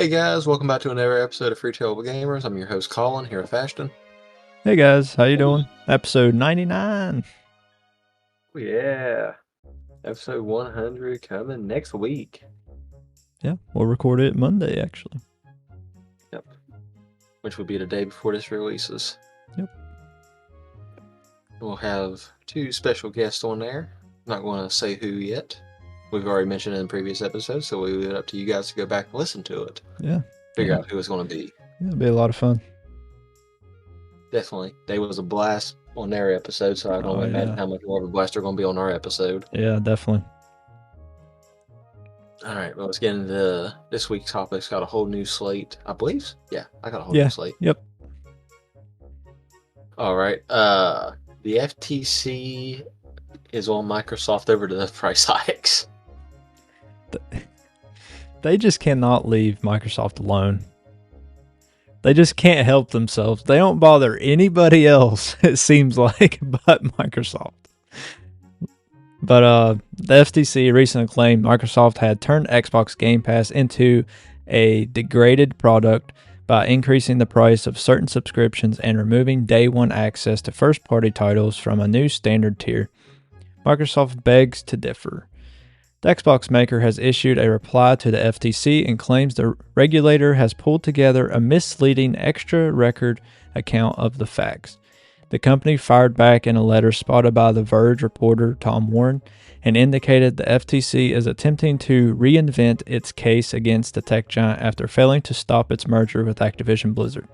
Hey guys, welcome back to another episode of Free Table Gamers. I'm your host Colin here at Ashton. Hey guys, how you doing? Episode 99. Oh, yeah, episode 100 coming next week. Yeah, we'll record it Monday actually. Yep, which will be the day before this releases. Yep. We'll have two special guests on there. Not going to say who yet. We've already mentioned it in previous episodes, so we'll leave it up to you guys to go back and listen to it. Yeah. Figure out who it's going to be. Yeah, it'll be a lot of fun. Definitely. They was a blast on their episode, so I can only imagine how much more of a blast they're going to be on our episode. Yeah, definitely. All right, well, let's get into this week's topic. It's got a whole new slate, I believe. Yeah, I got a whole new slate. Yep. All right. The FTC is on Microsoft over the price hikes. They just cannot leave Microsoft alone. They just can't help themselves. They don't bother anybody else, it seems like, but Microsoft. But the FTC recently claimed Microsoft had turned Xbox Game Pass into a degraded product by increasing the price of certain subscriptions and removing day one access to first-party titles from a new standard tier. Microsoft begs to differ. The Xbox maker has issued a reply to the FTC and claims the regulator has pulled together a misleading extra record account of the facts. The company fired back in a letter spotted by The Verge reporter Tom Warren and indicated the FTC is attempting to reinvent its case against the tech giant after failing to stop its merger with Activision Blizzard.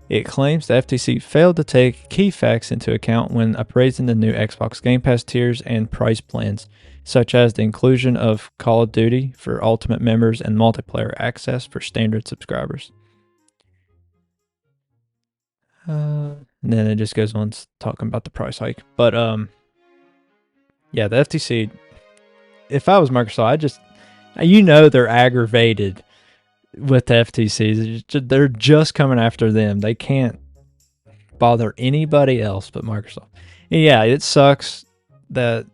It claims the FTC failed to take key facts into account when appraising the new Xbox Game Pass tiers and price plans, such as the inclusion of Call of Duty for Ultimate members and multiplayer access for standard subscribers. And then it just goes on talking about the price hike. But yeah, the FTC, if I was Microsoft, they're aggravated with the FTC. They're just coming after them. They can't bother anybody else but Microsoft. And yeah, it sucks that,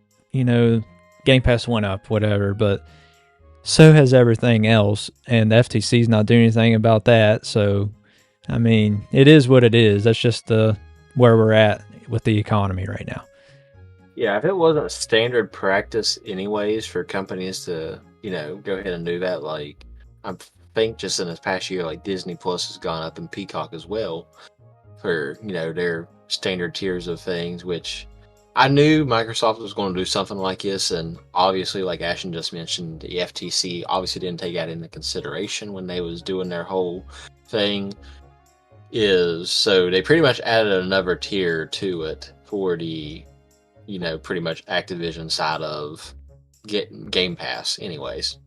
Game Pass went up, whatever, but so has everything else, and the FTC's not doing anything about that, so, I mean, it is what it is. That's just where we're at with the economy right now. Yeah, if it wasn't standard practice anyways for companies to, go ahead and do that, like, I think just in this past year, like, Disney Plus has gone up and Peacock as well for, their standard tiers of things, which I knew Microsoft was going to do something like this, and obviously, like Ashton just mentioned, the FTC obviously didn't take that into consideration when they was doing their whole thing. So they pretty much added another tier to it for the, pretty much Activision side of Game Pass, anyways.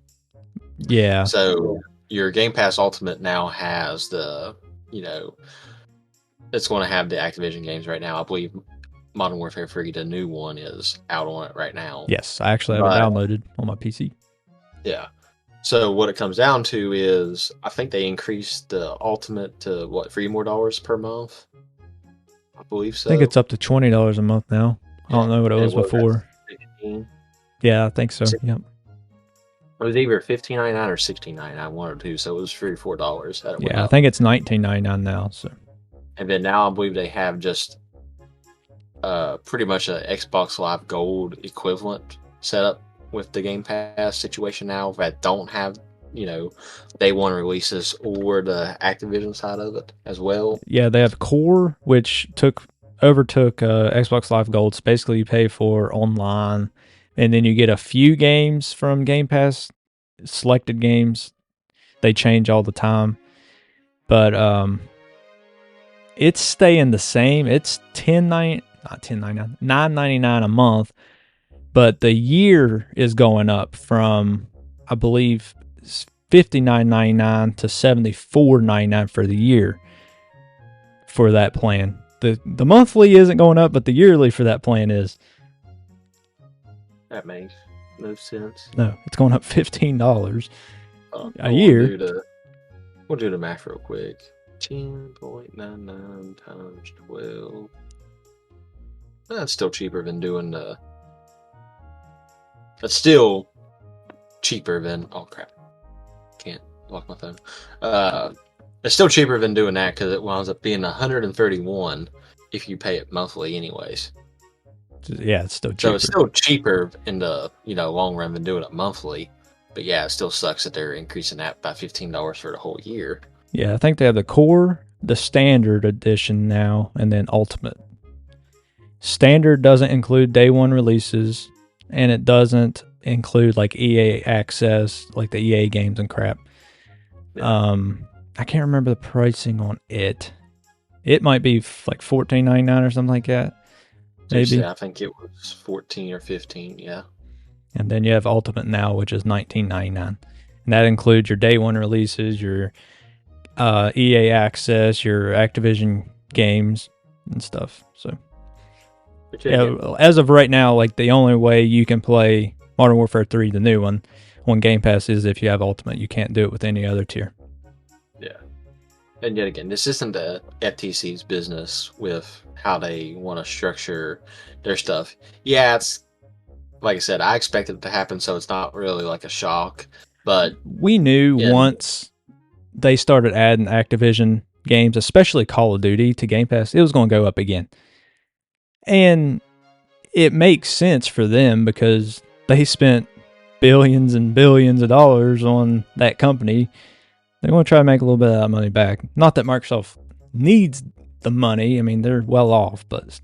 Yeah. So your Game Pass Ultimate now has the, it's going to have the Activision games right now. I believe Modern Warfare 3, the new one, is out on it right now. Yes, I actually have it downloaded on my PC. Yeah. So what it comes down to is, I think they increased the Ultimate to, $3 more per month? I believe so. I think it's up to $20 a month now. I don't know what it was before. 15? Yeah, I think so. Yep. It was either $15.99 or $16.99, one or two, so it was $3 or $4. Yeah, I think it's $19.99 now. So. And then now I believe they have just pretty much an Xbox Live Gold equivalent setup with the Game Pass situation now that don't have, day one releases or the Activision side of it as well. Yeah, they have Core, which overtook Xbox Live Gold. So basically, you pay for online, and then you get a few games from Game Pass, selected games. They change all the time, but it's staying the same. It's $9.99 a month, but the year is going up from, I believe, $59.99 to $74.99 for the year for that plan. The monthly isn't going up, but the yearly for that plan is. That makes no sense. No, it's going up $15 a year. We'll do the math real quick. 10.99 times 12. That's still cheaper than doing the. That's still cheaper than. Oh crap! Can't lock my phone. It's still cheaper than doing that because it winds up being 131 if you pay it monthly, anyways. Yeah, it's still cheaper. So it's still cheaper in the long run than doing it monthly. But yeah, it still sucks that they're increasing that by $15 for the whole year. Yeah, I think they have the core, the standard edition now, and then ultimate. Standard doesn't include day one releases, and it doesn't include like EA access, like the EA games and crap. Yeah. I can't remember the pricing on it. It might be like $14.99 or something like that. Maybe. I think it was 14 or 15. Yeah. And then you have Ultimate now, which is $19.99, and that includes your day one releases, your EA access, your Activision games and stuff. So. Yeah, as of right now, like the only way you can play Modern Warfare 3, the new one, on Game Pass is if you have Ultimate. You can't do it with any other tier. Yeah. And yet again, this isn't the FTC's business with how they want to structure their stuff. Yeah, it's like I said, I expected it to happen, so it's not really like a shock. But we knew once they started adding Activision games, especially Call of Duty, to Game Pass, it was going to go up again. And it makes sense for them because they spent billions and billions of dollars on that company. They want to try to make a little bit of that money back. Not that Microsoft needs the money. I mean, they're well off, but,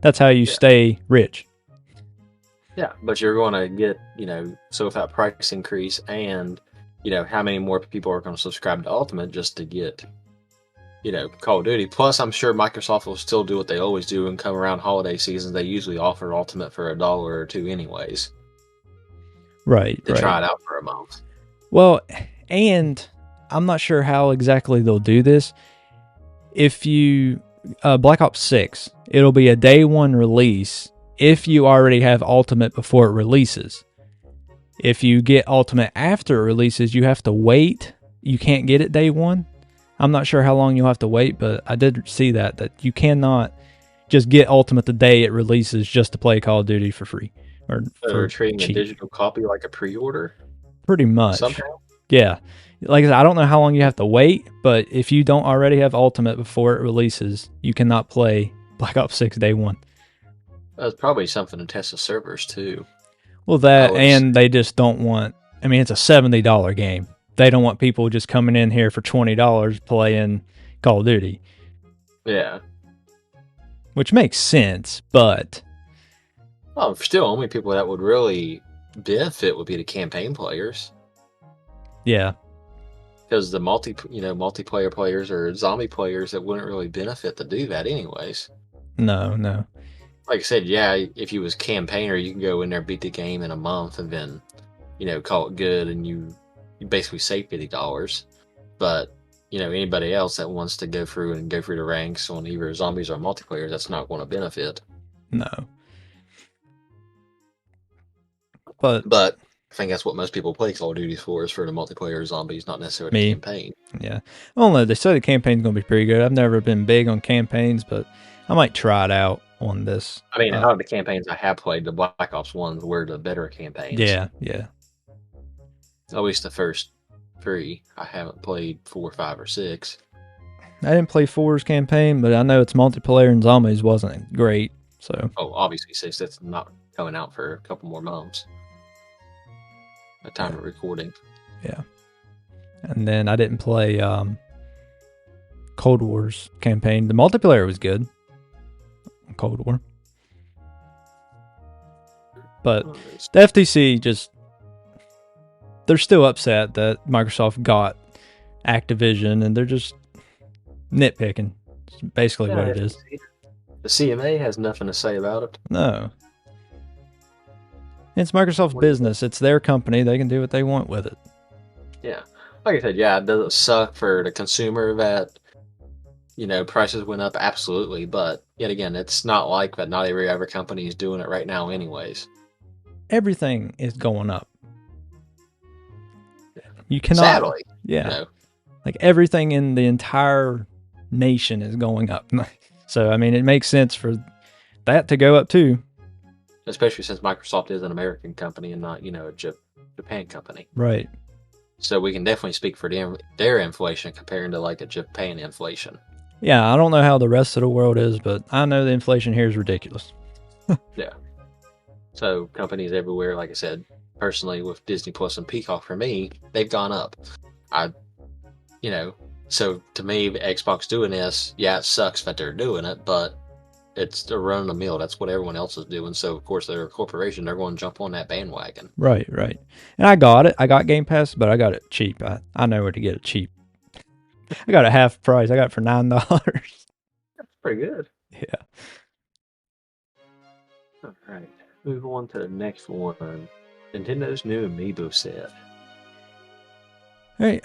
that's how you stay rich. Yeah, but you're going to get, so with that price increase and, how many more people are going to subscribe to Ultimate just to get Call of Duty. Plus, I'm sure Microsoft will still do what they always do and come around holiday seasons. They usually offer Ultimate for $1 or $2 anyways. Right. To try it out for a month. Well, and I'm not sure how exactly they'll do this. If you, Black Ops 6, it'll be a day one release if you already have Ultimate before it releases. If you get Ultimate after it releases, you have to wait. You can't get it day one. I'm not sure how long you'll have to wait, but I did see that you cannot just get Ultimate the day it releases just to play Call of Duty for free. Or for treating a digital copy like a pre-order? Pretty much. Somehow? Yeah. Like I said, I don't know how long you have to wait, but if you don't already have Ultimate before it releases, you cannot play Black Ops 6 day one. That's probably something to test the servers, too. Well, and they just don't want... I mean, it's a $70 game. They don't want people just coming in here for $20 playing Call of Duty. Yeah. Which makes sense, but... Well, still, only people that would really benefit would be the campaign players. Yeah. Because the multiplayer players or zombie players that wouldn't really benefit to do that anyways. No. Like I said, yeah, if you was campaigner, you can go in there, beat the game in a month, and then, call it good, and you basically save $50. But, anybody else that wants to go through the ranks on either zombies or multiplayer, that's not going to benefit. No. But I think that's what most people play Call of Duty for, is for the multiplayer zombies, not necessarily the campaign. Yeah. Well, no, they say the campaign's going to be pretty good. I've never been big on campaigns, but I might try it out on this. I mean, out of the campaigns I have played, the Black Ops ones were the better campaigns. Yeah. At least the first 3. I haven't played 4, 5, or 6. I didn't play 4's campaign, but I know its multiplayer and zombies wasn't great. So. Oh, obviously 6. That's not coming out for a couple more months. At time of recording. Yeah. And then I didn't play Cold War's campaign. The multiplayer was good. Cold War. But the FTC they're still upset that Microsoft got Activision, and they're just nitpicking. It's basically what it is. The CMA has nothing to say about it. No. It's Microsoft's business. It's their company. They can do what they want with it. Yeah. Like I said, does it suck for the consumer that, prices went up? Absolutely. But yet again, it's not like that. Not every other company is doing it right now anyways. Everything is going up. You cannot... Sadly. Yeah. Like everything in the entire nation is going up. So, I mean, it makes sense for that to go up too. Especially since Microsoft is an American company and not, a Japan company. Right. So we can definitely speak for their inflation comparing to like a Japan inflation. Yeah, I don't know how the rest of the world is, but I know the inflation here is ridiculous. Yeah. So companies everywhere, like I said, personally with Disney Plus and Peacock for me, they've gone up. I, you know, so to me, Xbox doing this, yeah, it sucks that they're doing it, but it's they're running the mill. That's what everyone else is doing. So of course they're a corporation. They're going to jump on that bandwagon. Right, right. And I got it. I got Game Pass, but I got it cheap. I know where to get it cheap. I got it half price. I got it for $9. That's pretty good. Yeah. All right. Move on to the next one. Nintendo's new Amiibo set. All right.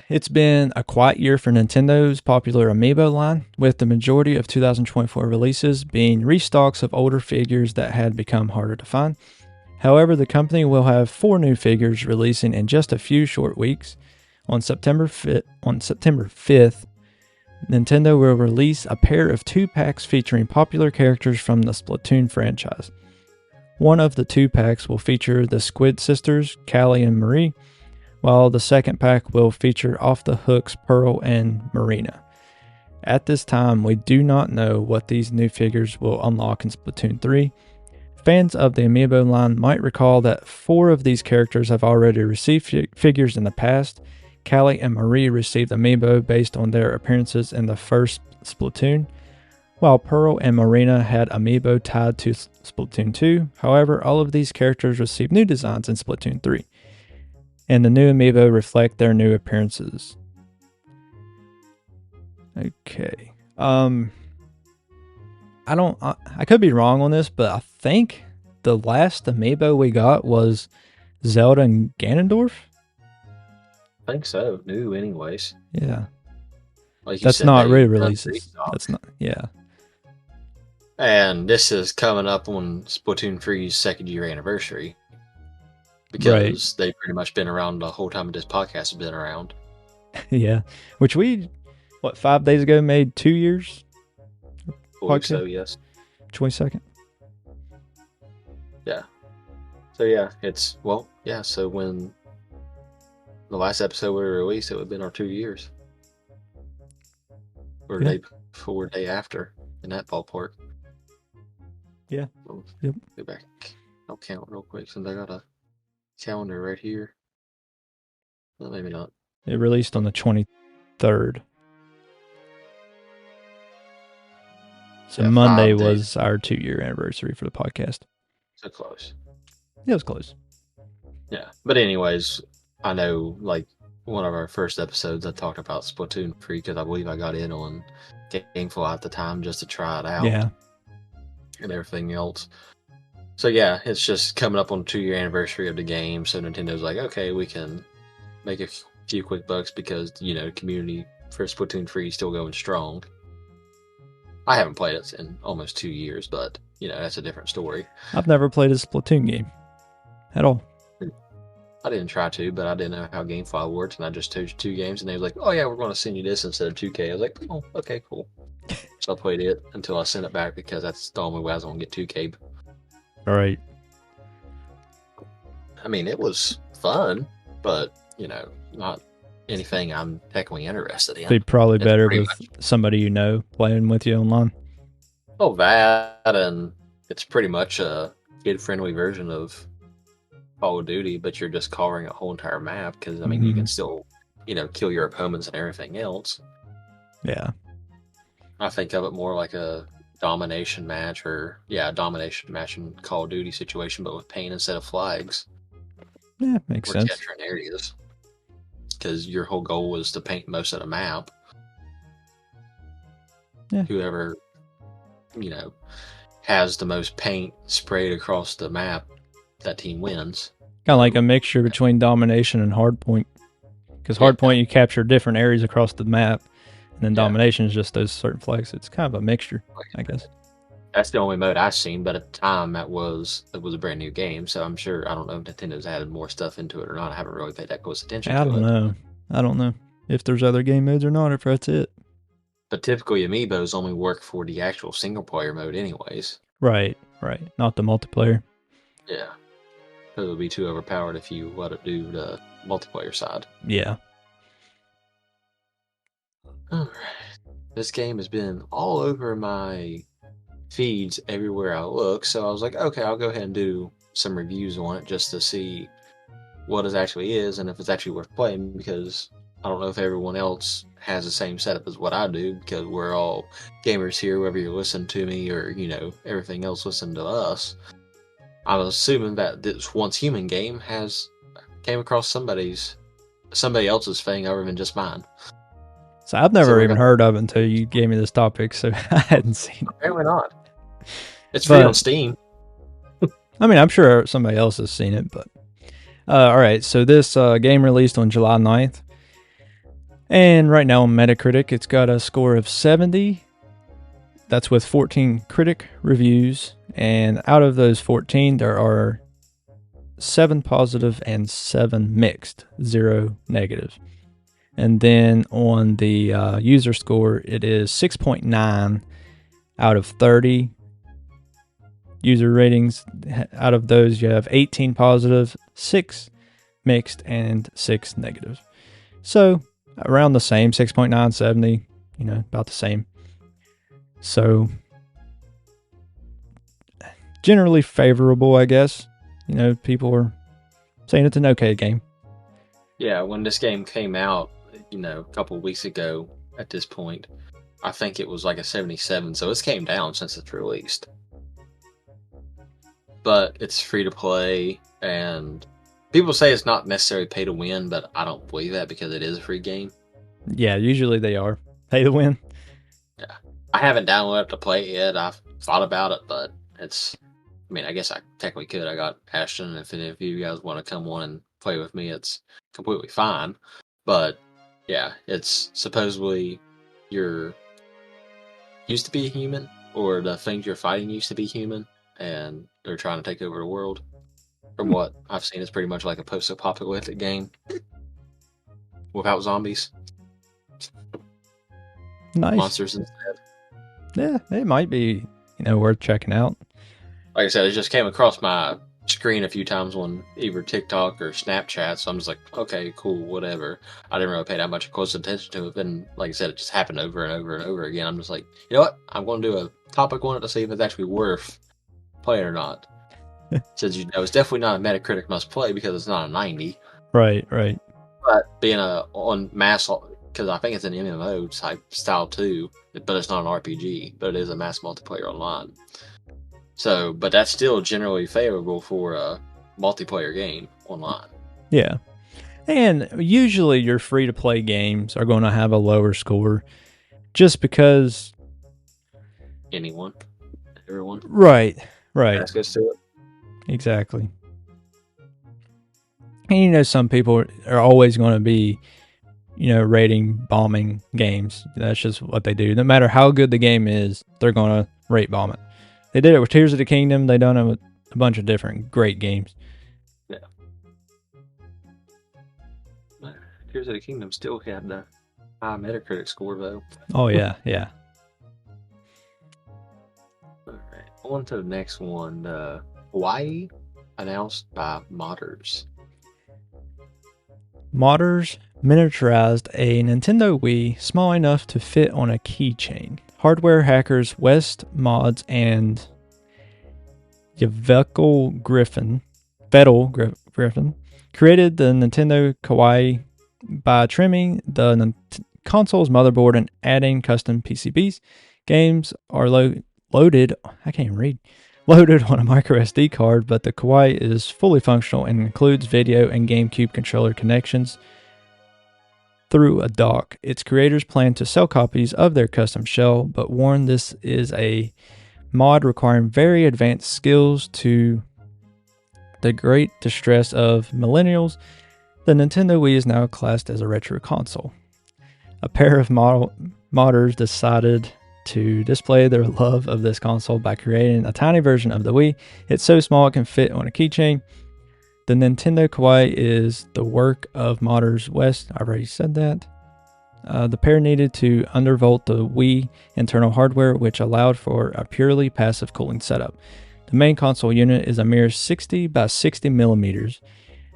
It's been a quiet year for Nintendo's popular Amiibo line, with the majority of 2024 releases being restocks of older figures that had become harder to find. However, the company will have 4 new figures releasing in just a few short weeks. On September 5th, Nintendo will release a pair of 2-packs featuring popular characters from the Splatoon franchise. One of the 2-packs will feature the Squid Sisters, Callie and Marie, while the second pack will feature Off the Hook's Pearl and Marina. At this time, we do not know what these new figures will unlock in Splatoon 3. Fans of the Amiibo line might recall that 4 of these characters have already received figures in the past. Callie and Marie received Amiibo based on their appearances in the first Splatoon, while Pearl and Marina had Amiibo tied to Splatoon 2. However, all of these characters received new designs in Splatoon 3, and the new Amiibo reflect their new appearances. Okay. I could be wrong on this, but I think the last Amiibo we got was Zelda and Ganondorf. I think so. New, anyways. Yeah. Like you That's said, not they re-releases. That's not. Yeah. And this is coming up on Splatoon 3's second year anniversary. Because Right. they've pretty much been around the whole time this podcast has been around. Yeah. Which we, 5 days ago made 2 years? So, yes. 22nd. Yeah. So, yeah, so when the last episode we released, it would have been our 2 years. Or Yeah. day before, day after, in that ballpark. Yeah. We'll Yep. Go back. I'll count real quick since I got a calendar right here. Well, maybe not. It released on the 23rd. So Yeah, Monday 5 days. was our 2-year anniversary for the podcast. So close. It was close. Yeah. But anyways, I know like one of our first episodes I talked about Splatoon 3 because I believe I got in on Gameful at the time just to try it out. Yeah. And everything else. So yeah, it's just coming up on the 2-year anniversary of the game. So Nintendo's like, okay, we can make a few quick bucks because, the community for Splatoon 3 is still going strong. I haven't played it in almost 2 years, but, that's a different story. I've never played a Splatoon game at all. I didn't try to, but I didn't know how GameFly works, and I just chose 2 games, and they was like, oh yeah, we're going to send you this instead of 2K. I was like, oh, okay, cool. So I played it until I sent it back because that's the only way I was going to get 2K. All right. I mean, it was fun, but, not anything I'm technically interested in. It'd be probably It's better pretty with somebody you know playing with you online. Oh, that, and it's pretty much a kid-friendly version of Call of Duty, but you're just covering a whole entire map because, I mean, you can still, kill your opponents and everything else. Yeah. I think of it more like a domination match domination match in Call of Duty situation, but with paint instead of flags. Yeah, makes sense. Capturing areas. Because your whole goal was to paint most of the map. Yeah. Whoever, has the most paint sprayed across the map, that team wins. Kind of like a mixture between domination and hardpoint. Because hardpoint, you capture different areas across the map, and then domination is just those certain flags. It's kind of a mixture, I guess. That's the only mode I've seen, but at the time it was a brand new game, so I'm sure, I don't know if Nintendo's added more stuff into it or not. I haven't really paid that close attention to it. I don't know if there's other game modes or not, if that's it. But typically Amiibos only work for the actual single player mode anyways. Right. Not the multiplayer. Yeah. because it would be too overpowered if you let it do the multiplayer side. Yeah. Alright. This game has been all over my feeds everywhere I look, so I was like, okay, I'll go ahead and do some reviews on it just to see what it actually is and if it's actually worth playing, because I don't know if everyone else has the same setup as what I do, because we're all gamers here, whether you listen to me or, everything else listen to us. I'm assuming that this Once Human game came across somebody else's thing other than just mine. So I've never even heard of it until you gave me this topic, so I hadn't seen it. Apparently not. It's free on Steam. I mean, I'm sure somebody else has seen it, but... all right, so this game released on July 9th. And right now on Metacritic, it's got a score of 70. That's with 14 critic reviews. And out of those 14, there are 7 positive and 7 mixed, 0 negative. And then on the user score, it is 6.9 out of 30 user ratings. Out of those, you have 18 positive, 6 mixed, and 6 negative. So around the same, 6.9, 70, about the same. So generally favorable, I guess. People are saying it's an okay game. Yeah, when this game came out, a couple of weeks ago at this point, I think it was like a 77, so it's came down since it's released. But it's free to play, and people say it's not necessarily pay to win, but I don't believe that because it is a free game. Yeah, usually they are pay to win. Yeah, I haven't downloaded it to play it yet. I've thought about it, but I guess I technically could. I got Ashton, and if any of you guys want to come on and play with me, it's completely fine. But yeah, it's supposedly you're used to be a human, or the things you're fighting used to be human, and they're trying to take over the world. From what I've seen, it's pretty much like a post-apocalyptic game without zombies. Nice. Monsters instead. Yeah, it might be, worth checking out. Like I said, it just came across my screen a few times on either TikTok or Snapchat, so I'm just like, okay, cool, whatever. I didn't really pay that much close attention to it, and like I said, it just happened over and over and over again. I'm just like, you know what? I'm going to do a topic on it to see if it's actually worth playing or not. Since it's definitely not a Metacritic must play because it's not a 90. Right. But being on mass, because I think it's an MMO type style too, but it's not an RPG, but it is a mass multiplayer online. So, but that's still generally favorable for a multiplayer game online. Yeah. And usually your free-to-play games are going to have a lower score just because... Everyone. Right. That's good to it. Exactly. And some people are always going to be, rating bombing games. That's just what they do. No matter how good the game is, they're going to rate bomb it. They did it with Tears of the Kingdom. They done it with a bunch of different great games. Yeah. Tears of the Kingdom still had the high Metacritic score, though. Oh, yeah. Alright, on to the next one. Kawaii, announced by modders. Modders miniaturized a Nintendo Wii small enough to fit on a keychain. Hardware hackers West Mods and Vettel Griffin created the Nintendo Kawaii by trimming the console's motherboard and adding custom PCBs. Games are loaded on a microSD card, but the Kawaii is fully functional and includes video and GameCube controller connections through a dock. Its creators plan to sell copies of their custom shell, but warn this is a mod requiring very advanced skills to the great distress of millennials. The Nintendo Wii is now classed as a retro console. A pair of modders decided to display their love of this console by creating a tiny version of the Wii. It's so small it can fit on a keychain. The Nintendo Kawaii is the work of modders West. I already said that. The pair needed to undervolt the Wii internal hardware, which allowed for a purely passive cooling setup. The main console unit is a mere 60 by 60 millimeters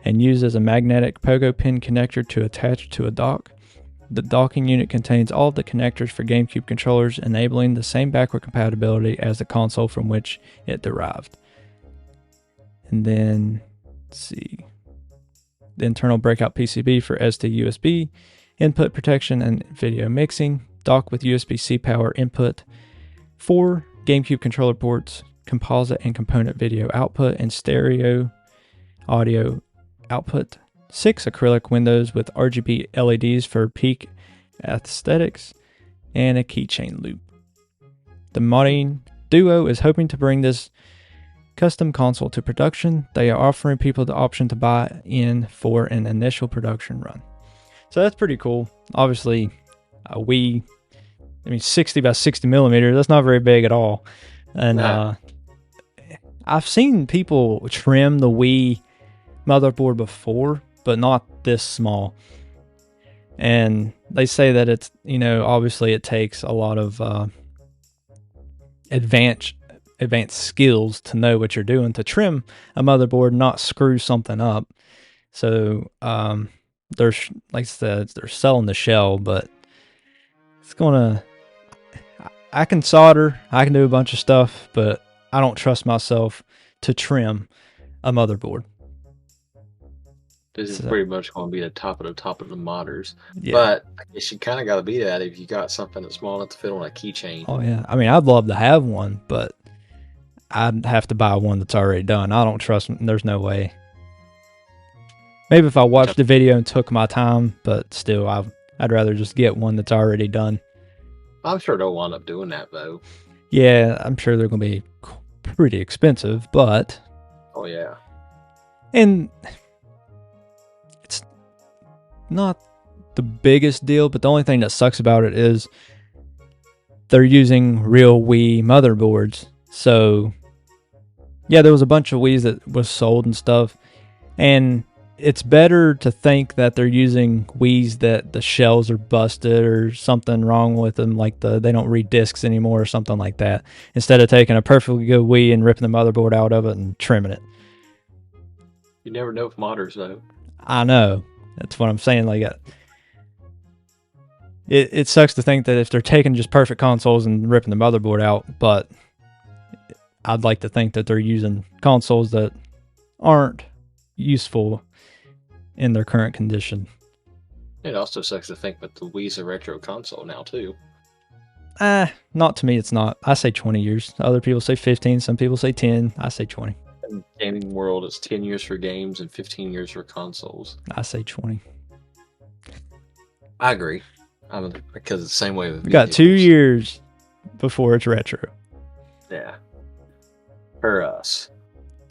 and uses a magnetic pogo pin connector to attach to a dock. The docking unit contains all of the connectors for GameCube controllers, enabling the same backward compatibility as the console from which it derived. And then, let's see, the internal breakout PCB for SD-USB, input protection and video mixing, dock with USB-C power input, 4 GameCube controller ports, composite and component video output, and stereo audio output, 6 acrylic windows with RGB LEDs for peak aesthetics, and a keychain loop. The modding duo is hoping to bring this custom console to production. They are offering people the option to buy in for an initial production run. So that's pretty cool. Obviously, a Wii, 60 by 60 millimeters, that's not very big at all. And I've seen people trim the Wii motherboard before, but not this small. And they say that it's, obviously it takes a lot of advanced skills to know what you're doing to trim a motherboard, not screw something up. So there's, like I said, they're selling the shell, but I can solder, I can do a bunch of stuff, but I don't trust myself to trim a motherboard. This is pretty much going to be the top of the modders. Yeah. But I guess you kind of got to be that if you got something that's small enough to fit on a keychain. Oh, yeah. I'd love to have one, but I'd have to buy one that's already done. I don't trust them. There's no way. Maybe if I watched the video and took my time, but still, I'd rather just get one that's already done. I'm sure they'll wind up doing that, though. Yeah, I'm sure they're going to be pretty expensive, but... Oh, yeah. And it's not the biggest deal, but the only thing that sucks about it is they're using real Wii motherboards. So, yeah, there was a bunch of Wiis that was sold and stuff, and it's better to think that they're using Wiis that the shells are busted or something wrong with them, like they don't read discs anymore or something like that, instead of taking a perfectly good Wii and ripping the motherboard out of it and trimming it. You never know with modders, though. I know. That's what I'm saying. Like, it sucks to think that if they're taking just perfect consoles and ripping the motherboard out, but I'd like to think that they're using consoles that aren't useful in their current condition. It also sucks to think that the Wii's a retro console now, too. Not to me, it's not. I say 20 years. Other people say 15. Some people say 10. I say 20. In the gaming world, it's 10 years for games and 15 years for consoles. I say 20. I agree. Because it's the same way with we got 2 years before it's retro. Yeah. For us.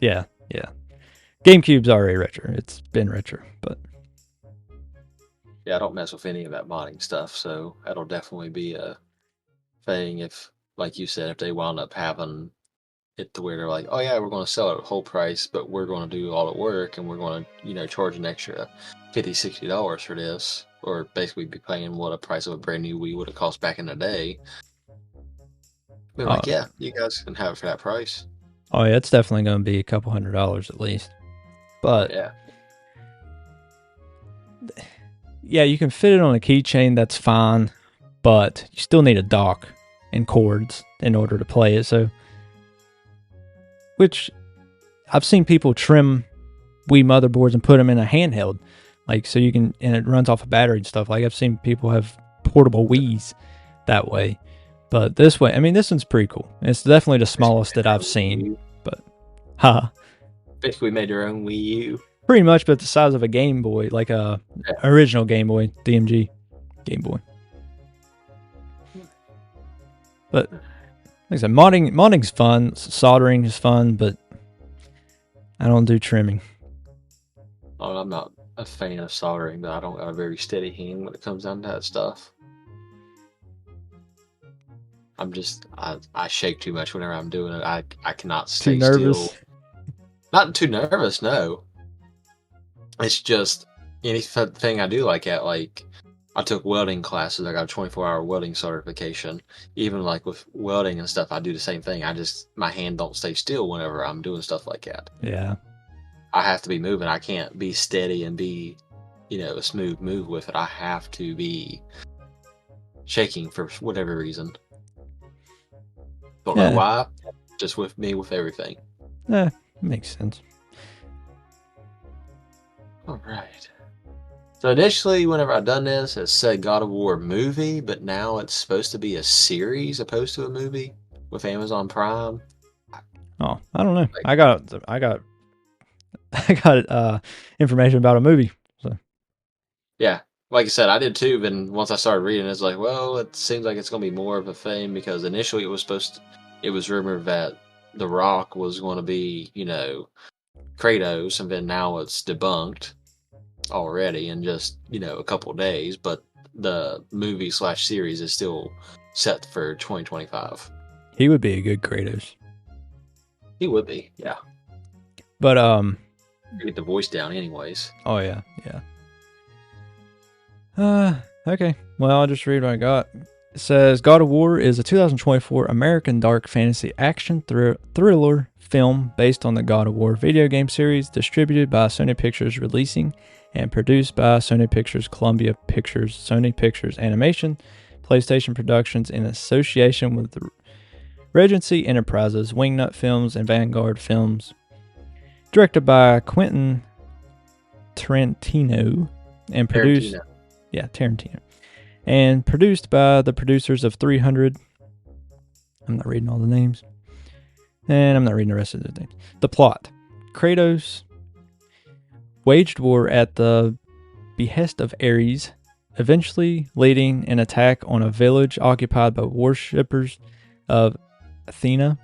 Yeah. GameCube's already retro. It's been retro, but... Yeah, I don't mess with any of that modding stuff, so that'll definitely be a thing if, like you said, if they wound up having it to where they're like, oh yeah, we're going to sell it at whole price, but we're going to do all the work, and we're going to, charge an extra $50, $60 for this, or basically be paying what a price of a brand new Wii would have cost back in the day. We're like, yeah, you guys can have it for that price. Oh yeah, it's definitely going to be a couple $100 at least. But yeah, you can fit it on a keychain, that's fine, but you still need a dock and cords in order to play it. So, which I've seen people trim Wii motherboards and put them in a handheld, like so you can, and it runs off a battery and stuff. Like I've seen people have portable Wiis that way, but this way, this one's pretty cool. It's definitely the smallest that I've seen, but Basically made your own Wii U. Pretty much, but the size of a Game Boy, like a original Game Boy, DMG Game Boy. But like I said, modding's fun, soldering is fun, but I don't do trimming. Oh, I'm not a fan of soldering, but I don't got a very steady hand when it comes down to that stuff. I shake too much whenever I'm doing it. I cannot stay still. Not too nervous, no. It's just anything I do like that, like I took welding classes. I got a 24-hour welding certification. Even like with welding and stuff, I do the same thing. My hand don't stay still whenever I'm doing stuff like that. Yeah. I have to be moving. I can't be steady and be, a smooth move with it. I have to be shaking for whatever reason. Don't know Yeah. why. Just with me with everything. Makes sense. All right. So initially, whenever I done this, it said God of War movie, but now it's supposed to be a series opposed to a movie with Amazon Prime. Oh, I don't know. I got information about a movie. So Yeah, like I said, I did too. But once I started reading, it's like, well, it seems like it's going to be more of a thing because initially it was rumored that The Rock was going to be, Kratos, and then now it's debunked already in just a couple of days. But the movie/series is still set for 2025. he would be a good Kratos. He would be, yeah. But Get the voice down, anyways. oh yeah. Okay. Well, I'll just read what I got. It says God of War is a 2024 American dark fantasy action thriller film based on the God of War video game series, distributed by Sony Pictures Releasing and produced by Sony Pictures, Columbia Pictures, Sony Pictures Animation, PlayStation Productions in association with the Regency Enterprises, Wingnut Films, and Vanguard Films. Directed by Quentin Tarantino and produced... Tarantino. And produced by the producers of 300. I'm not reading all the names. And I'm not reading the rest of the names. The plot. Kratos waged war at the behest of Ares, eventually leading an attack on a village occupied by worshippers of Athena.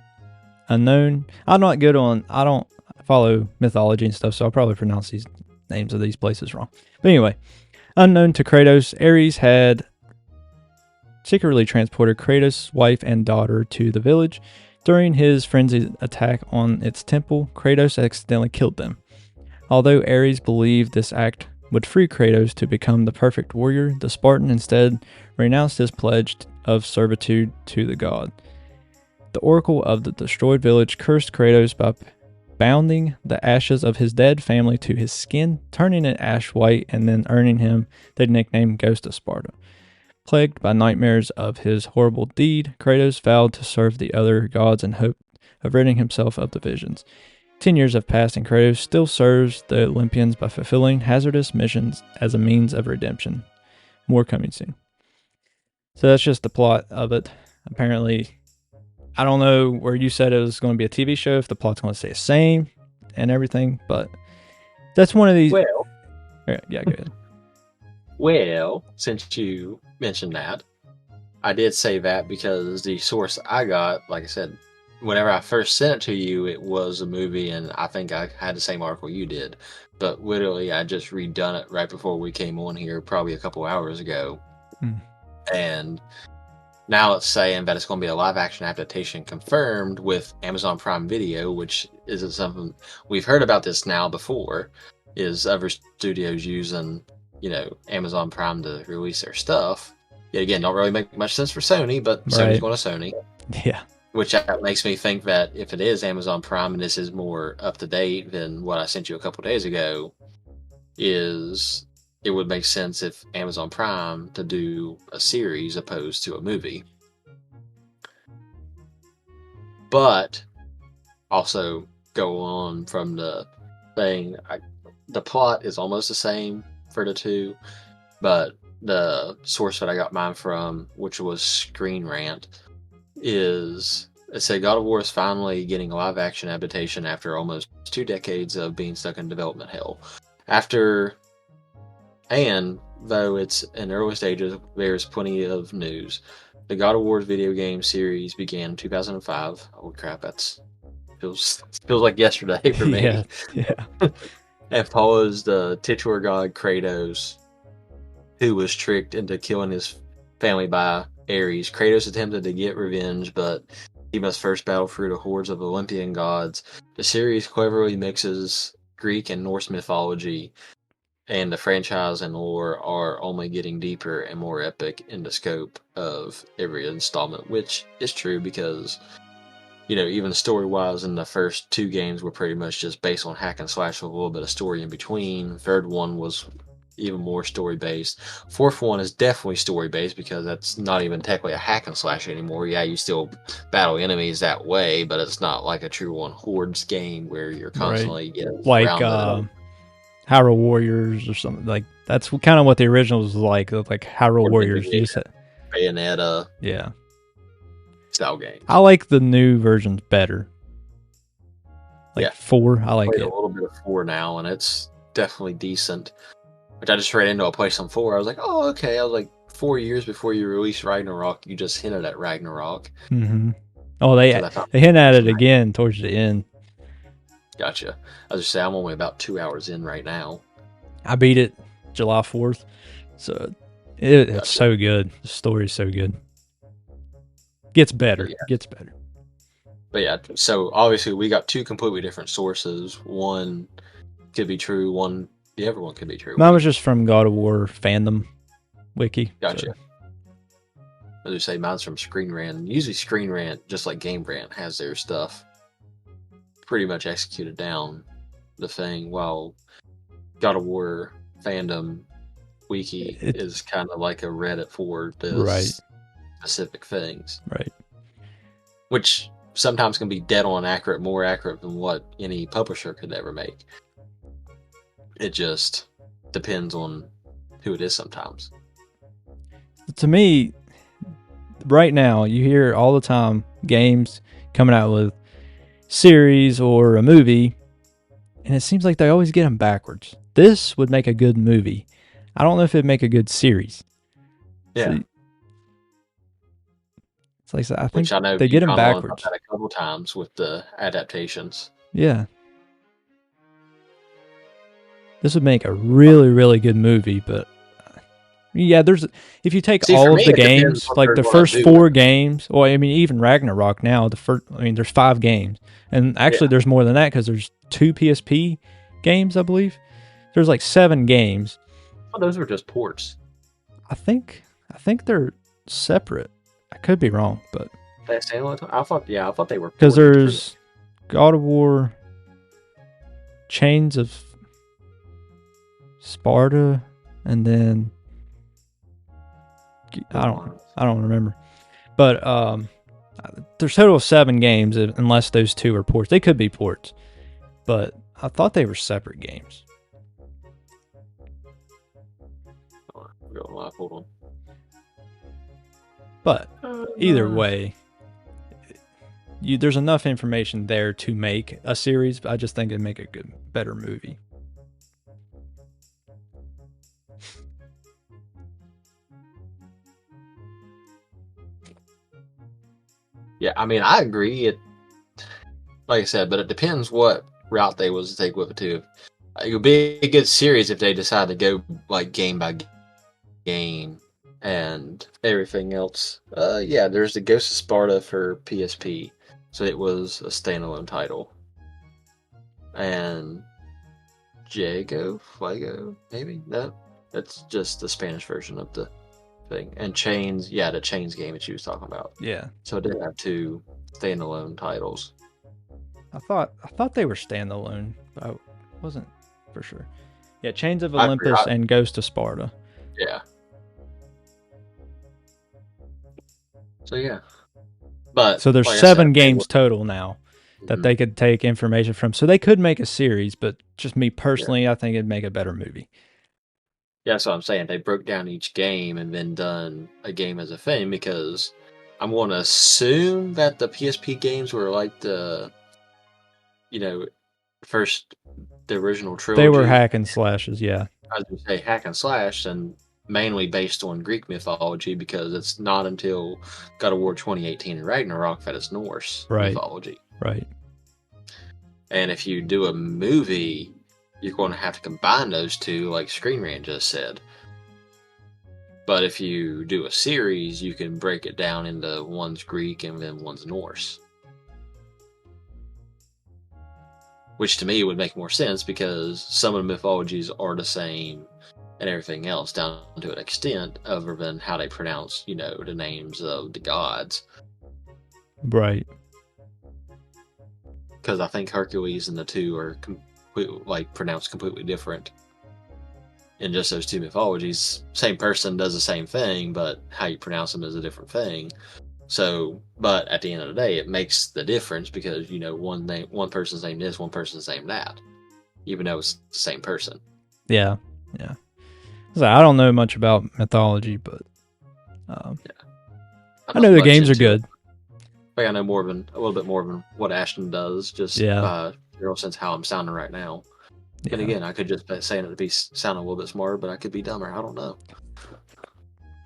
Unknown. I don't follow mythology and stuff, so I'll probably pronounce these names of these places wrong. But anyway, unknown to Kratos, Ares had secretly transported Kratos' wife and daughter to the village. During his frenzied attack on its temple, Kratos accidentally killed them. Although Ares believed this act would free Kratos to become the perfect warrior, the Spartan instead renounced his pledge of servitude to the god. The oracle of the destroyed village cursed Kratos by bounding the ashes of his dead family to his skin, turning it ash white, and then earning him the nickname Ghost of Sparta. Plagued by nightmares of his horrible deed, Kratos vowed to serve the other gods in hope of ridding himself of the visions. 10 years have passed, and Kratos still serves the Olympians by fulfilling hazardous missions as a means of redemption. More coming soon. So that's just the plot of it. Apparently, I don't know where you said it was going to be a TV show, if the plot's going to stay the same and everything, but that's one of these. Well, yeah, go ahead. Well, since you mentioned that, I did say that because the source I got, like I said, whenever I first sent it to you, it was a movie, and I think I had the same article you did. But literally, I just redone it right before we came on here, probably a couple hours ago. And now it's saying that it's going to be a live-action adaptation confirmed with Amazon Prime Video, which isn't something we've heard about this now before, is other studios using Amazon Prime to release their stuff. Yet again, don't really make much sense for Sony, but Right. Sony's going to Sony. Yeah. Which makes me think that if it is Amazon Prime and this is more up to date than what I sent you a couple days ago, it would make sense if Amazon Prime to do a series opposed to a movie. But also go on from the thing, the plot is almost the same for the two, but the source that I got mine from, which was Screen Rant, it said God of War is finally getting a live-action adaptation after almost 2 decades of being stuck in development hell. And though it's in early stages, there's plenty of news. The God of War video game series began in 2005. Oh crap, feels like yesterday for me. Yeah. And follows the titular god Kratos, who was tricked into killing his family by Ares. Kratos attempted to get revenge, but he must first battle through the hordes of Olympian gods. The series cleverly mixes Greek and Norse mythology and the franchise and lore are only getting deeper and more epic in the scope of every installment, which is true because, even story-wise, in the first two games were pretty much just based on hack and slash with a little bit of story in between. Third one was even more story-based. Fourth one is definitely story-based because that's not even technically a hack and slash anymore. Yeah, you still battle enemies that way, but it's not like a true one Hordes game where you're Right. constantly Like surrounded. Hyrule Warriors or something. Like that's kind of what the original was like. Like Hyrule Or Warriors. You just Bayonetta yeah. style games. I like the new versions better. Like 4, I like Played it. a little bit of 4 now, and it's definitely decent. Which I just ran into a place on 4. I was like, oh, okay. I was like, 4 years before you released Ragnarok, you just hinted at Ragnarok. Mm-hmm. Oh, they I thought, hint at it again towards the end. Gotcha. I was just saying, I'm only about 2 hours in right now. I beat it July 4th, so it's Gotcha. so good. The story's so good. Gets better. Yeah. Gets better. But yeah, so obviously we got 2 completely different sources. One could be true. The other one could be true. Mine was just from God of War fandom wiki. Gotcha. So. As you say, mine's from Screen Rant. Usually Screen Rant, just like Game Rant, has their stuff pretty much executed down the thing, while God of War fandom wiki is kind of like a Reddit for this specific things. Right. Which sometimes can be dead on accurate, more accurate than what any publisher could ever make. It just depends on who it is sometimes. To me, right now, you hear all the time games coming out with series or a movie, and it seems like they always get them backwards. This would make a good movie. I don't know if it'd make a good series. Yeah. So, it's like I think Which I know they get them backwards. That a couple times with the adaptations. Yeah. This would make a really, really good movie, but yeah, if you take all of the games, like the first 4 games, well, I mean, even Ragnarok now, there's 5 games, and actually there's more than that because there's 2 PSP games, I believe. There's like 7 games. Oh, those were just ports. I think they're separate. I could be wrong, but I thought they were, because there's God of War, Chains of Sparta, and then I don't remember, but there's a total of 7 games unless those 2 are ports. They could be ports, but I thought they were separate games. Hold on. But either way, there's enough information there to make a series. I just think it'd make a better movie. Yeah, I mean, I agree. Like I said, but it depends what route they was to take with it too. It would be a good series if they decide to go like game by game and everything else. Yeah, there's the Ghost of Sparta for PSP, so it was a standalone title. And Fuego, maybe? No, that's just the Spanish version of the thing. And Chains, the Chains game that you was talking about. Yeah. So it did have 2 standalone titles. I thought they were standalone, but I wasn't for sure. Yeah, Chains of Olympus and Ghost of Sparta. Yeah. So yeah. But so there's like 7 games total now that they could take information from. So they could make a series, but just me personally, I think it'd make a better movie. Yeah, that's what I'm saying. They broke down each game and then done a game as a thing, because I'm going to assume that the PSP games were like the original trilogy. They were hack and slashes, yeah. I was going to say hack and slash, and mainly based on Greek mythology, because it's not until God of War 2018 and Ragnarok that it's Norse mythology. Right. And if you do a movie, you're going to have to combine those 2, like Screen Rant just said. But if you do a series, you can break it down into one's Greek and then one's Norse. which to me would make more sense because some of the mythologies are the same and everything else down to an extent, other than how they pronounce, the names of the gods. Right. Because I think Hercules and the two are pronounced completely different in just those two mythologies. Same person does the same thing, but how you pronounce them is a different thing. So, but at the end of the day, it makes the difference because one person's name this, one person's name that, even though it's the same person. Yeah. So I don't know much about mythology, but I know the games are good. I think I know a little bit more than what Ashton does, just general sense how I'm sounding right now. Yeah. And again, I could just be saying it to be sounding a little bit smarter, but I could be dumber. I don't know.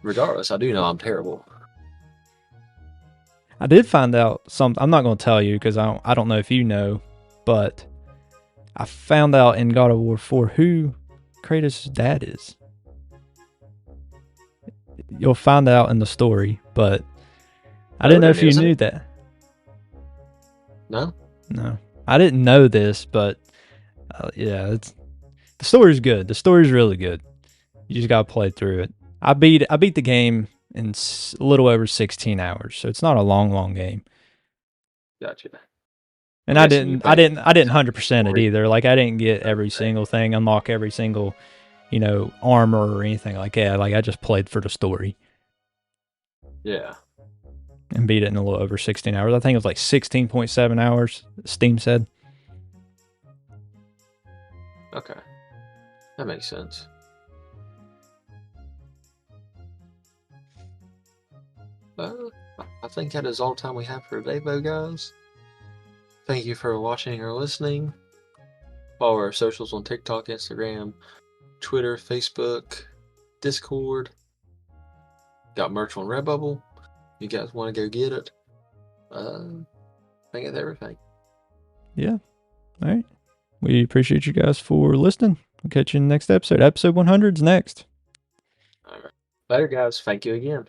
Regardless, I do know I'm terrible. I did find out something. I'm not going to tell you because I don't know if you know, but I found out in God of War 4 who Kratos' dad is. You'll find out in the story, but I didn't know if you knew that. No? No. I didn't know this, but the story's good. The story's really good. You just got to play through it. I beat the game in a little over 16 hours, so it's not a long game. Gotcha. And I didn't 100% it either. Like I didn't get every single thing, unlock every single, armor or anything like that. Like I just played for the story. Yeah. And beat it in a little over 16 hours. I think it was like 16.7 hours, Steam said. Okay. That makes sense. I think that is all the time we have for today, though, guys. Thank you for watching or listening. Follow our socials on TikTok, Instagram, Twitter, Facebook, Discord. Got merch on Redbubble. You guys want to go get it? I think that's everything. Yeah. All right. We appreciate you guys for listening. We'll catch you in the next episode. Episode 100 is next. All right. Later, guys. Thank you again.